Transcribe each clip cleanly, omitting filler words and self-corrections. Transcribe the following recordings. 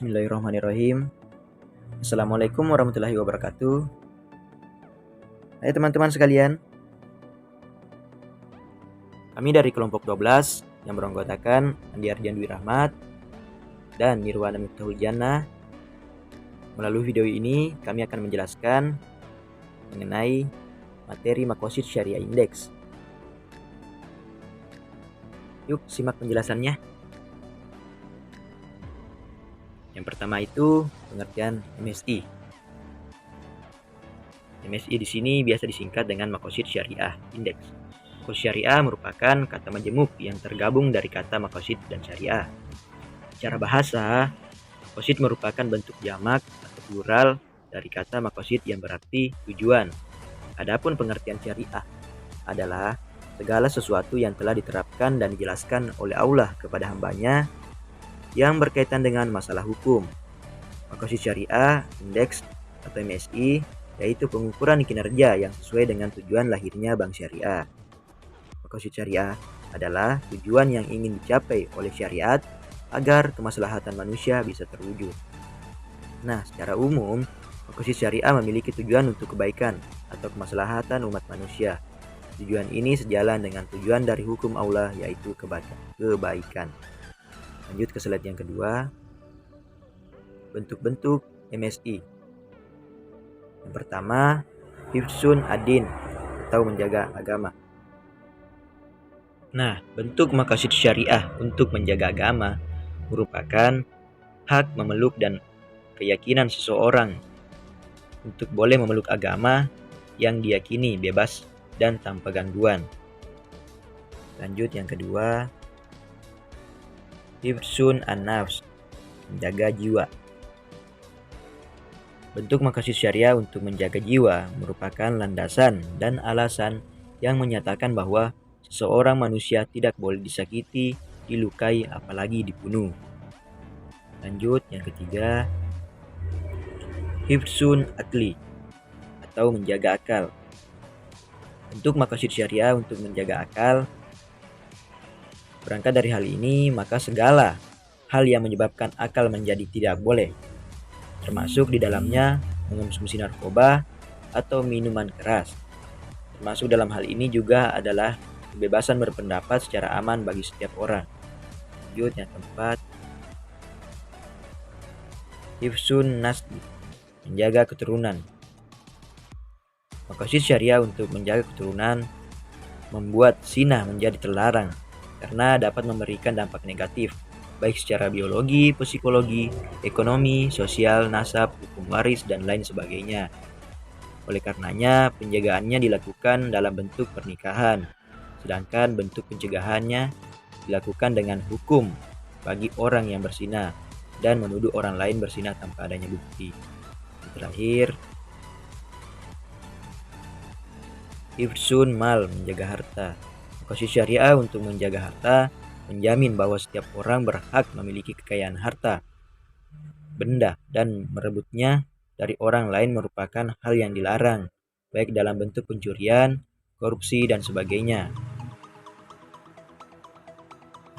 Bismillahirrahmanirrahim. Assalamualaikum warahmatullahi wabarakatuh. Hai teman-teman sekalian. Kami dari kelompok 12 yang beranggotakan Andi Ardian Dwi Rahmat dan Nirwana Miftahul Jannah. Melalui video ini kami akan menjelaskan mengenai materi Maqasid Syariah Index. Yuk simak penjelasannya. Yang pertama itu pengertian MSI. MSI di sini biasa disingkat dengan Maqasid Syariah Index. Maqasid Syariah merupakan kata majemuk yang tergabung dari kata maqasid dan syariah. Secara bahasa, maqasid merupakan bentuk jamak atau plural dari kata maqasid yang berarti tujuan. Adapun pengertian syariah adalah segala sesuatu yang telah diterapkan dan dijelaskan oleh Allah kepada hambanya yang berkaitan dengan masalah hukum. Maqasid Syariah Index atau MSI yaitu pengukuran kinerja yang sesuai dengan tujuan lahirnya bank syariah. Maqasid Syariah adalah tujuan yang ingin dicapai oleh syariat agar kemaslahatan manusia bisa terwujud. Nah, secara umum, Maqasid Syariah memiliki tujuan untuk kebaikan atau kemaslahatan umat manusia. Tujuan ini sejalan dengan tujuan dari hukum Allah yaitu kebaikan. Lanjut ke slide yang kedua. Bentuk-bentuk MSI. Yang pertama, hifzun ad-din atau menjaga agama. Nah, bentuk maqasid syariah untuk menjaga agama merupakan hak memeluk dan keyakinan seseorang untuk boleh memeluk agama yang diyakini bebas dan tanpa gangguan. Lanjut yang kedua, hifzun an-nafs, menjaga jiwa. Bentuk maqasid syariah untuk menjaga jiwa merupakan landasan dan alasan yang menyatakan bahwa seseorang manusia tidak boleh disakiti, dilukai, apalagi dibunuh. Lanjut yang ketiga, hifzun akli atau menjaga akal. Bentuk maqasid syariah untuk menjaga akal. Berangkat dari hal ini, maka segala hal yang menyebabkan akal menjadi tidak boleh, termasuk di dalamnya mengonsumsi narkoba atau minuman keras. Termasuk dalam hal ini juga adalah kebebasan berpendapat secara aman bagi setiap orang. Lanjut yang keempat, hifzun nasli, menjaga keturunan. Maqasid syariah untuk menjaga keturunan membuat zina menjadi terlarang karena dapat memberikan dampak negatif, baik secara biologi, psikologi, ekonomi, sosial, nasab, hukum waris, dan lain sebagainya. Oleh karenanya, penjagaannya dilakukan dalam bentuk pernikahan, sedangkan bentuk pencegahannya dilakukan dengan hukum bagi orang yang berzina dan menuduh orang lain berzina tanpa adanya bukti. Yang terakhir, hifzun mal, menjaga harta. Maqasid syariah untuk menjaga harta menjamin bahwa setiap orang berhak memiliki kekayaan harta, benda, dan merebutnya dari orang lain merupakan hal yang dilarang, baik dalam bentuk pencurian, korupsi, dan sebagainya.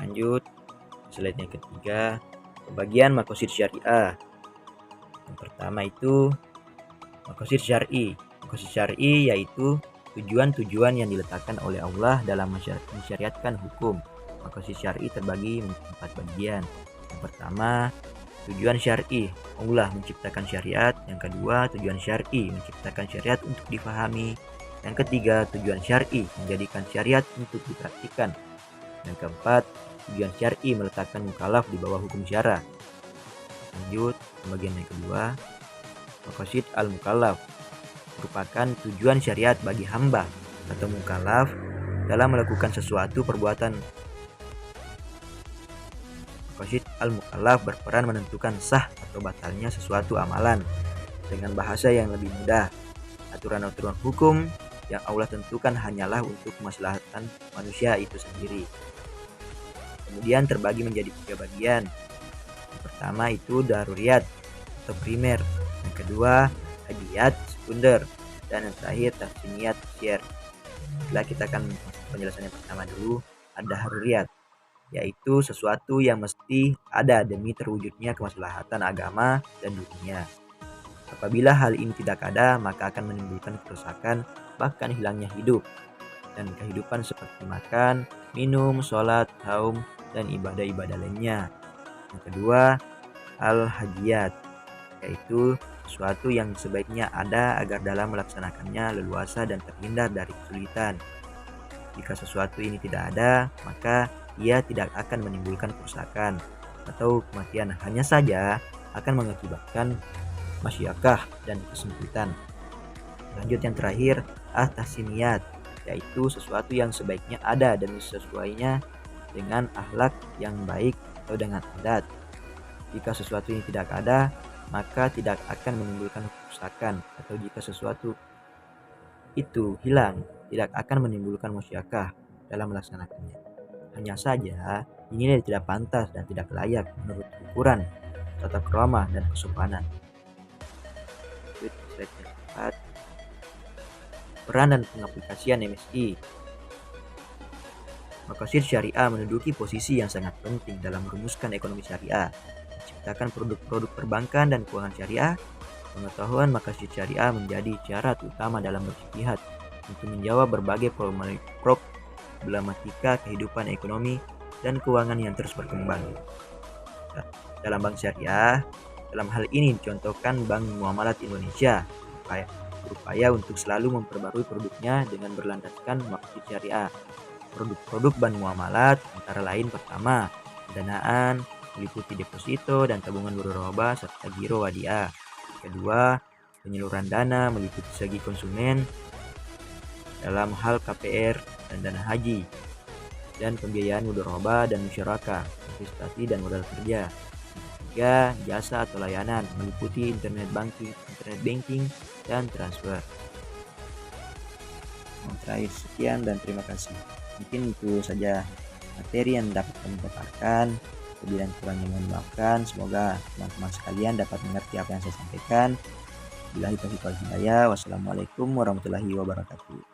Lanjut, slide yang ketiga, pembagian maqasid syariah. Yang pertama itu maqasid syar'i. Maqasid syar'i yaitu tujuan-tujuan yang diletakkan oleh Allah dalam mensyariatkan hukum. Maqasid syar'i terbagi menjadi 4 bagian. Yang pertama, tujuan syar'i, Allah menciptakan syariat. Yang kedua, tujuan syar'i menciptakan syariat untuk difahami. Yang ketiga, tujuan syar'i menjadikan syariat untuk dipraktikkan. Yang keempat, tujuan syar'i meletakkan mukallaf di bawah hukum syara. Lanjut, pembagian yang kedua, maqasid al-mukallaf merupakan tujuan syariat bagi hamba atau mukallaf dalam melakukan sesuatu perbuatan. Maqasid al-mukallaf berperan menentukan sah atau batalnya sesuatu amalan dengan bahasa yang lebih mudah. Aturan-aturan hukum yang Allah tentukan hanyalah untuk kemaslahatan manusia itu sendiri. Kemudian terbagi menjadi 3 bagian. Yang pertama itu daruriyat atau primer. Yang kedua, hadiyat sekunder, dan yang terakhir tasniyat share. Setelah kita akan penjelasan yang pertama dulu, ada daruriyat. yaitu sesuatu yang mesti ada demi terwujudnya kemaslahatan agama dan dunia. Apabila hal ini tidak ada, maka akan menimbulkan kerusakan, bahkan hilangnya hidup dan kehidupan seperti makan, minum, sholat, saum, dan ibadah-ibadah lainnya. Yang kedua, al-hajiyat, yaitu sesuatu yang sebaiknya ada agar dalam melaksanakannya leluasa dan terhindar dari kesulitan. Jika sesuatu ini tidak ada, maka ia tidak akan menimbulkan kerusakan atau kematian, hanya saja akan mengakibatkan masyiakah dan kesempitan. Lanjut yang terakhir, at-tahsiniyat, yaitu sesuatu yang sebaiknya ada dan sesuainya dengan akhlak yang baik atau dengan adat. Jika sesuatu ini tidak ada, maka tidak akan menimbulkan kerusakan, atau jika sesuatu itu hilang, tidak akan menimbulkan musyakkah dalam melaksanakannya. Hanya saja, ini tidak pantas dan tidak layak menurut ukuran tata krama dan kesopanan. Peran dan pengaplikasian MSI. Maqasid syariah menduduki posisi yang sangat penting dalam merumuskan ekonomi syariah, menciptakan produk-produk perbankan dan keuangan syariah. Pengetahuan maqasid syariah menjadi syarat utama dalam berijtihad untuk menjawab berbagai problematika kehidupan ekonomi dan keuangan yang terus berkembang. Dalam bank syariah, dalam hal ini dicontohkan Bank Muamalat Indonesia berupaya untuk selalu memperbarui produknya dengan berlandaskan maqasid syariah. Produk-produk bank muamalat antara lain pertama, pendanaan, meliputi deposito dan tabungan mudharabah serta giro wadiah. Kedua, penyaluran dana meliputi segi konsumen dalam hal KPR dan dana haji, dan pembiayaan mudharabah dan musyarakah, investasi dan modal kerja. Ketiga, jasa atau layanan meliputi internet banking dan transfer. Yang terakhir, sekian dan terima kasih. Mungkin itu saja materi yang dapat kami paparkan. Kelebihan kurangnya mohon dimaafkan. Semoga teman-teman sekalian dapat mengerti apa yang saya sampaikan. Billahi taufiq wal hidayah. Wassalamualaikum warahmatullahi wabarakatuh.